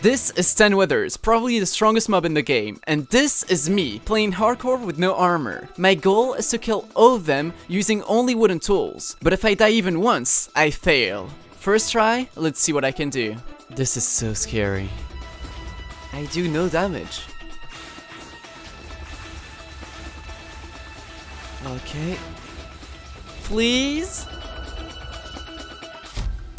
This is 10 Withers, probably the strongest mob in the game, and this is me, playing hardcore with no armor. My goal is to kill all of them using only wooden tools, but if I die even once, I fail. First try, let's see what I can do. This is so scary. I do no damage. Okay. Please?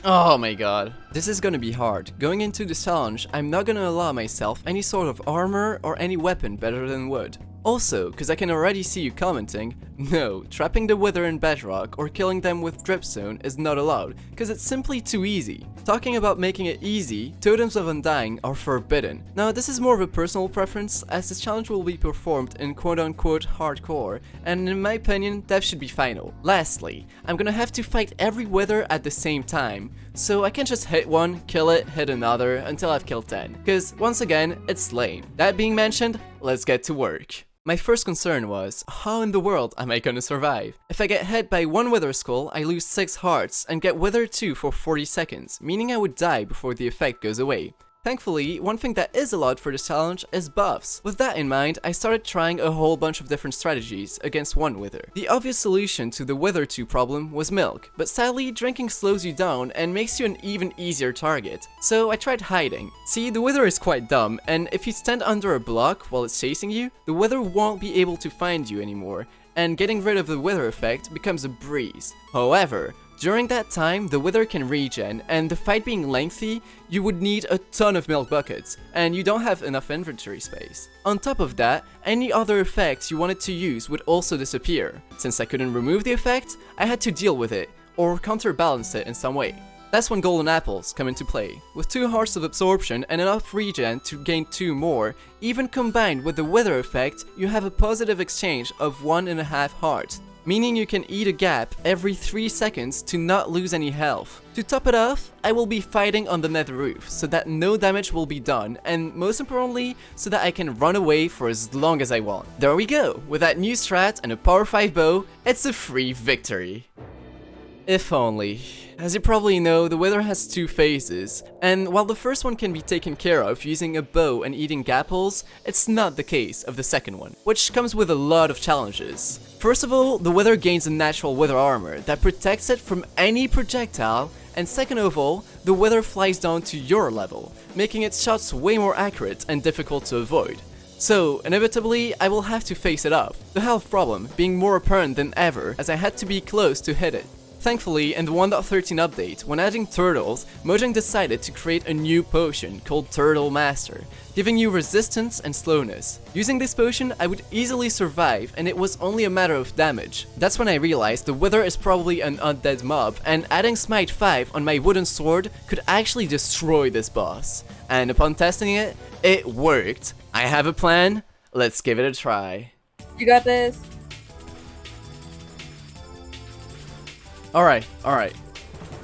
Oh my god. This is gonna be hard. Going into this challenge, I'm not gonna allow myself any sort of armor or any weapon better than wood. Also, cause I can already see you commenting, no, trapping the wither in bedrock or killing them with dripstone is not allowed, cause it's simply too easy. Talking about making it easy, totems of undying are forbidden. Now this is more of a personal preference, as this challenge will be performed in quote-unquote hardcore, and in my opinion, death should be final. Lastly, I'm gonna have to fight every wither at the same time, so I can't just hit one, kill it, hit another, until I've killed 10, cause once again, it's lame. That being mentioned, let's get to work. My first concern was, how in the world am I gonna survive? If I get hit by one wither skull, I lose 6 hearts and get withered 2 for 40 seconds, meaning I would die before the effect goes away. Thankfully, one thing that is allowed for this challenge is buffs. With that in mind, I started trying a whole bunch of different strategies against one wither. The obvious solution to the wither 2 problem was milk, but sadly drinking slows you down and makes you an even easier target. So I tried hiding. See, the wither is quite dumb, and if you stand under a block while it's chasing you, the wither won't be able to find you anymore, and getting rid of the wither effect becomes a breeze. However, during that time, the wither can regen, and the fight being lengthy, you would need a ton of milk buckets, and you don't have enough inventory space. On top of that, any other effects you wanted to use would also disappear. Since I couldn't remove the effect, I had to deal with it, or counterbalance it in some way. That's when golden apples come into play. With 2 hearts of absorption and enough regen to gain 2 more, even combined with the wither effect, you have a positive exchange of 1.5 hearts. Meaning you can eat a gap every 3 seconds to not lose any health. To top it off, I will be fighting on the nether roof, so that no damage will be done, and most importantly, so that I can run away for as long as I want. There we go, with that new strat and a power 5 bow, it's a free victory. If only. As you probably know, the wither has 2 phases, and while the first one can be taken care of using a bow and eating gapples, it's not the case of the second one, which comes with a lot of challenges. First of all, the wither gains a natural wither armor that protects it from any projectile, and second of all, the wither flies down to your level, making its shots way more accurate and difficult to avoid. So, inevitably, I will have to face it off, the health problem being more apparent than ever as I had to be close to hit it. Thankfully, in the 1.13 update, when adding turtles, Mojang decided to create a new potion called Turtle Master, giving you resistance and slowness. Using this potion, I would easily survive, and it was only a matter of damage. That's when I realized the wither is probably an undead mob, and adding Smite 5 on my wooden sword could actually destroy this boss. And upon testing it, it worked. I have a plan, let's give it a try. You got this. Alright.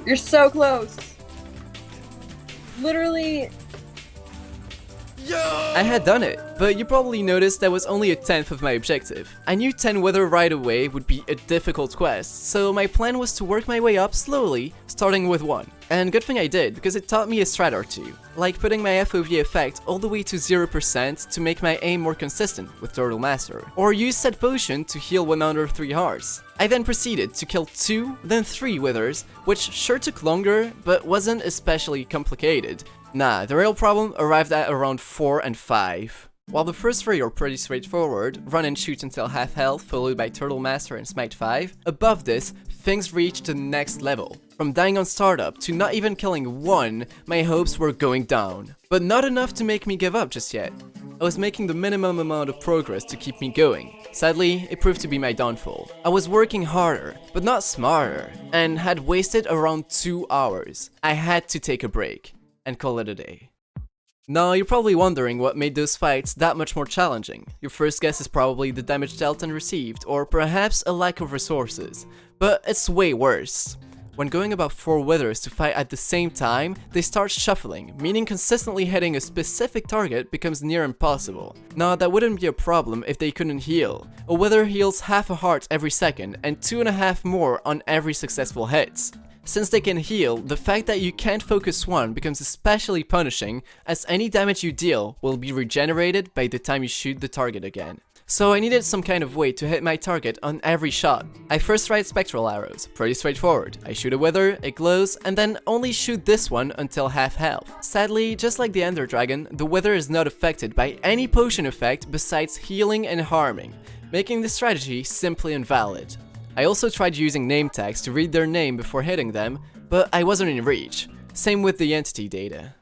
You're so close. Literally. I had done it, but you probably noticed that was only a 10th of my objective. I knew 10 wither right away would be a difficult quest, so my plan was to work my way up slowly, starting with 1. And good thing I did, because it taught me a strat or 2, like putting my FOV effect all the way to 0% to make my aim more consistent with Turtle Master, or use said potion to heal 1 under 3 hearts. I then proceeded to kill 2, then 3 withers, which sure took longer, but wasn't especially complicated. Nah, the real problem arrived at around 4 and 5. While the first 3 are pretty straightforward, run and shoot until half health followed by Turtle Master and Smite 5, above this, things reached the next level. From dying on startup to not even killing 1, my hopes were going down. But not enough to make me give up just yet. I was making the minimum amount of progress to keep me going. Sadly, it proved to be my downfall. I was working harder, but not smarter, and had wasted around 2 hours. I had to take a break and call it a day. Now, you're probably wondering what made those fights that much more challenging. Your first guess is probably the damage dealt and received, or perhaps a lack of resources. But it's way worse. When going about 4 withers to fight at the same time, they start shuffling, meaning consistently hitting a specific target becomes near impossible. Now, that wouldn't be a problem if they couldn't heal. A wither heals half a heart every second, and 2.5 more on every successful hit. Since they can heal, the fact that you can't focus one becomes especially punishing, as any damage you deal will be regenerated by the time you shoot the target again. So I needed some kind of way to hit my target on every shot. I first tried spectral arrows, pretty straightforward. I shoot a wither, it glows, and then only shoot this one until half health. Sadly, just like the Ender Dragon, the wither is not affected by any potion effect besides healing and harming, making the strategy simply invalid. I also tried using name tags to read their name before hitting them, but I wasn't in reach. Same with the entity data.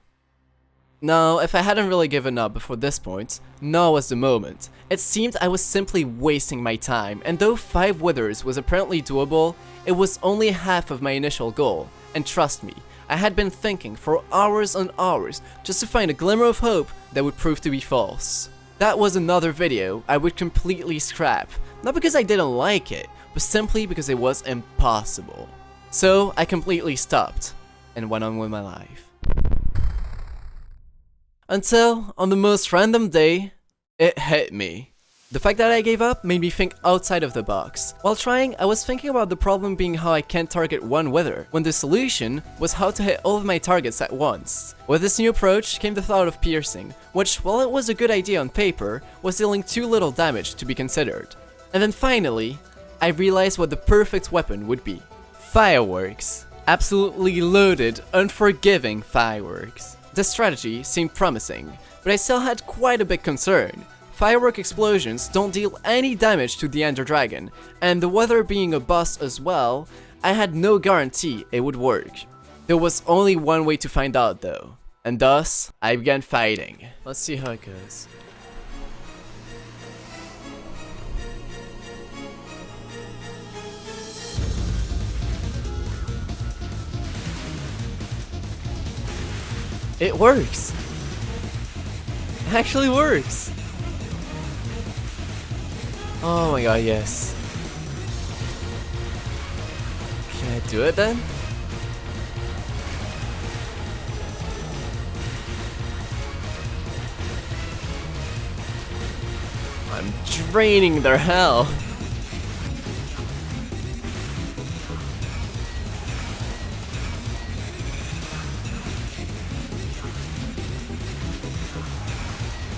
Now, if I hadn't really given up before this point, now was the moment. It seemed I was simply wasting my time, and though 5 withers was apparently doable, it was only half of my initial goal. And trust me, I had been thinking for hours on hours just to find a glimmer of hope that would prove to be false. That was another video I would completely scrap, not because I didn't like it, but simply because it was impossible. So I completely stopped and went on with my life. Until, on the most random day, it hit me. The fact that I gave up made me think outside of the box. While trying, I was thinking about the problem being how I can't target one wither, when the solution was how to hit all of my targets at once. With this new approach came the thought of piercing, which, while it was a good idea on paper, was dealing too little damage to be considered. And then finally, I realized what the perfect weapon would be. Fireworks. Absolutely loaded, unforgiving fireworks. The strategy seemed promising, but I still had quite a big concern. Firework explosions don't deal any damage to the Ender Dragon, and the weather being a boss as well, I had no guarantee it would work. There was only one way to find out though, and thus, I began fighting. Let's see how it goes. It works! It actually works! Oh my god, yes. Can I do it then? I'm draining their health.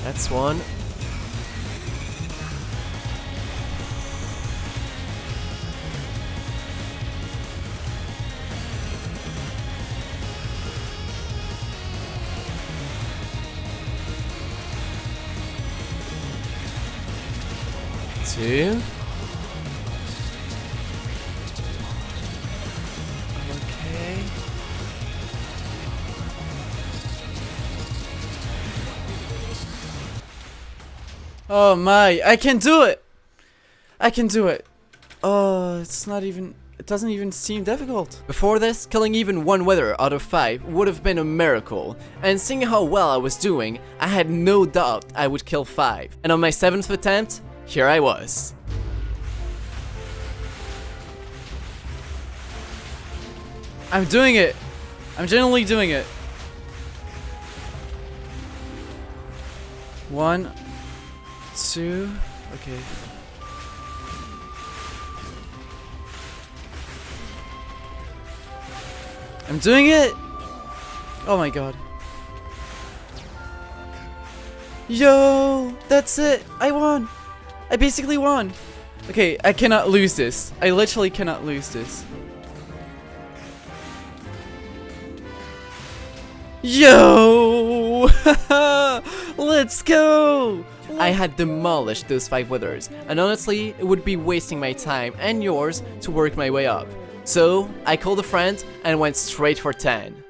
That's one. Two. Okay. Oh my, I can do it! I can do it. Oh, it doesn't even seem difficult. Before this, killing even one wither out of 5 would have been a miracle. And seeing how well I was doing, I had no doubt I would kill 5. And on my 7th attempt, here I was. I'm doing it! I'm genuinely doing it. 1, 2, okay. I'm doing it! Oh my god. Yo! That's it! I won! I basically won! Okay, I cannot lose this. I literally cannot lose this. Yo! Let's go! I had demolished those 5 withers, and honestly, it would be wasting my time and yours to work my way up. So, I called a friend and went straight for 10.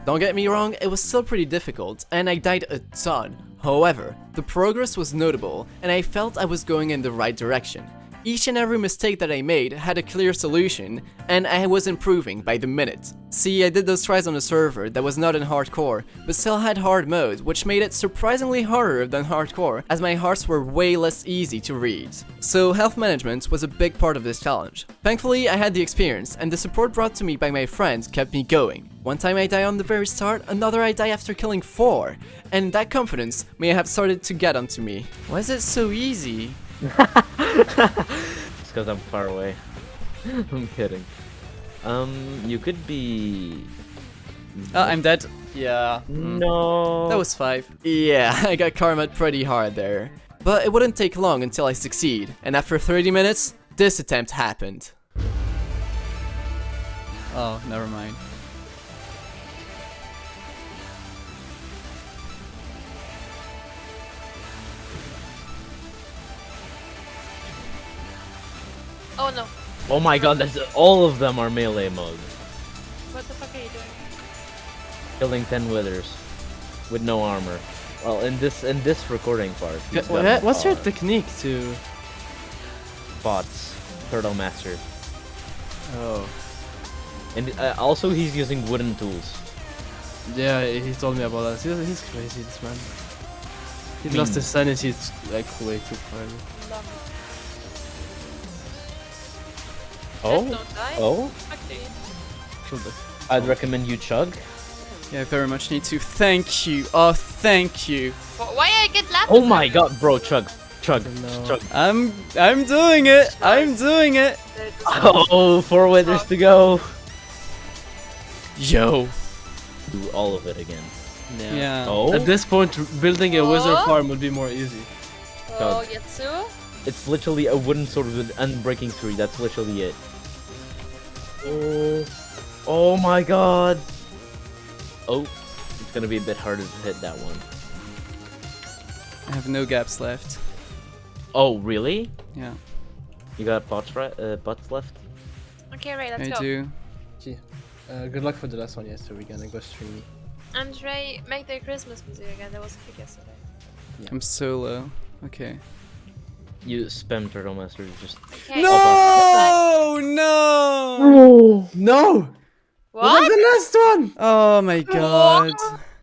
Don't get me wrong, it was still pretty difficult, and I died a ton. However, the progress was notable, and I felt I was going in the right direction. Each and every mistake that I made had a clear solution, and I was improving by the minute. See, I did those tries on a server that was not in hardcore, but still had hard mode, which made it surprisingly harder than hardcore, as my hearts were way less easy to read. So health management was a big part of this challenge. Thankfully, I had the experience, and the support brought to me by my friends kept me going. One time I die on the very start, another I die after killing 4, and that confidence may have started to get onto me. Why is it so easy? It's because I'm far away. I'm kidding. You could be. I'm dead. Yeah. No. That was 5. Yeah, I got karma'd pretty hard there. But it wouldn't take long until I succeed, and after 30 minutes, this attempt happened. Oh, never mind. Oh no. Oh my god, that's all of them are melee mode. What the fuck are you doing? Killing 10 withers with no armor. Well, in this recording part. these What's guns your are technique to... bots? Turtle Master. Oh. And also he's using wooden tools. Yeah, he told me about that. He's crazy, this man. He Hmm. lost his sanity, it's like way too far. Love it. Oh? Just don't die. Oh? Fuck you. Killed it. I'd recommend you chug. Yeah, I very much need to. Thank you. Oh, thank you. Why I get lapis? Oh my god, bro, chug. Chug. No. Chug. I'm doing it. I'm doing it. Oh, 4 withers to go. Yo. Do all of it again. Yeah. Oh? At this point, building a wizard Oh. farm would be more easy. Oh, Yetsu? It's literally a wooden sword with unbreaking 3. That's literally it. Oh. Oh my god. Oh. It's gonna be a bit harder to hit that one. I have no gaps left. Oh, really? Yeah, You got bots left? Okay, right, let's I go. do. Good luck for the last one, yes, so we're gonna go streamy. Andre, make the Christmas music again. That was quick yesterday. I'm so low. Okay. You spam Turtle Master just... Okay. No! No! No! What? The last one! Oh my god.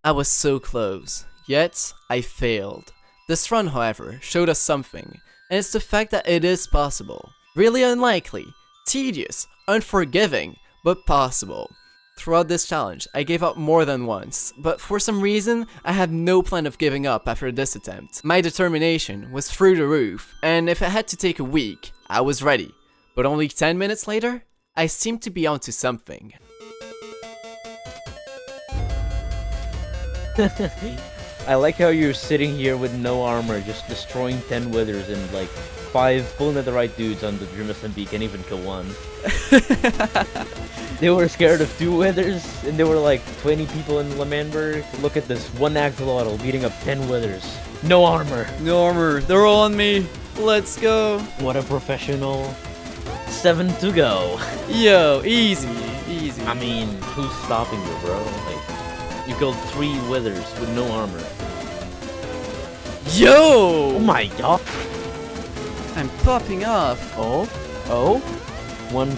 I was so close. Yet, I failed. This run, however, showed us something. And it's the fact that it is possible. Really unlikely, tedious, unforgiving, but possible. Throughout this challenge, I gave up more than once, but for some reason, I had no plan of giving up after this attempt. My determination was through the roof, and if it had to take a week, I was ready. But only 10 minutes later, I seemed to be onto something. I like how you're sitting here with no armor, just destroying 10 withers and like 5 full netherite dudes on the Dreamless Beak and even kill 1. They were scared of 2 withers, and there were like 20 people in Lamanberg. Look at this, 1 axolotl beating up 10 withers. No armor! No armor, they're all on me. Let's go. What a professional. 7 to go. Yo, easy, easy. I mean, who's stopping you, bro? Like, you killed 3 withers with no armor. Yo! Oh my god! I'm popping off. Oh? Oh? One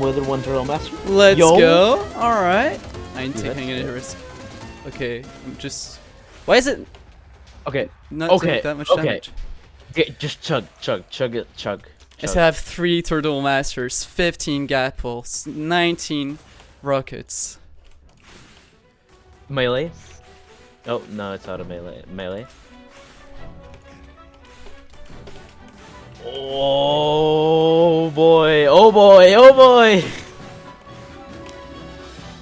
wither, 1 turtle master? Let's Yo. go. Alright. I ain't Yeah, taking that's any risk. Okay, I'm just... Why is it Okay, not Okay, doing that much okay. damage? just chug it, chug. I still have 3 Turtle Masters, 15 Gapples, 19 Rockets. Melee? Oh, no, it's out of melee. Oh boy, oh boy, oh boy!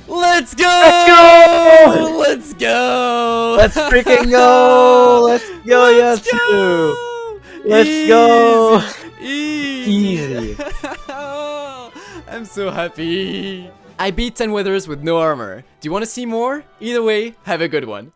Let's go! Let's go! Let's go! Let's freaking go! Let's go, Let's Yatsu! go! Let's go! Easy! Easy. I'm so happy! I beat 10 withers with no armor. Do you want to see more? Either way, have a good one.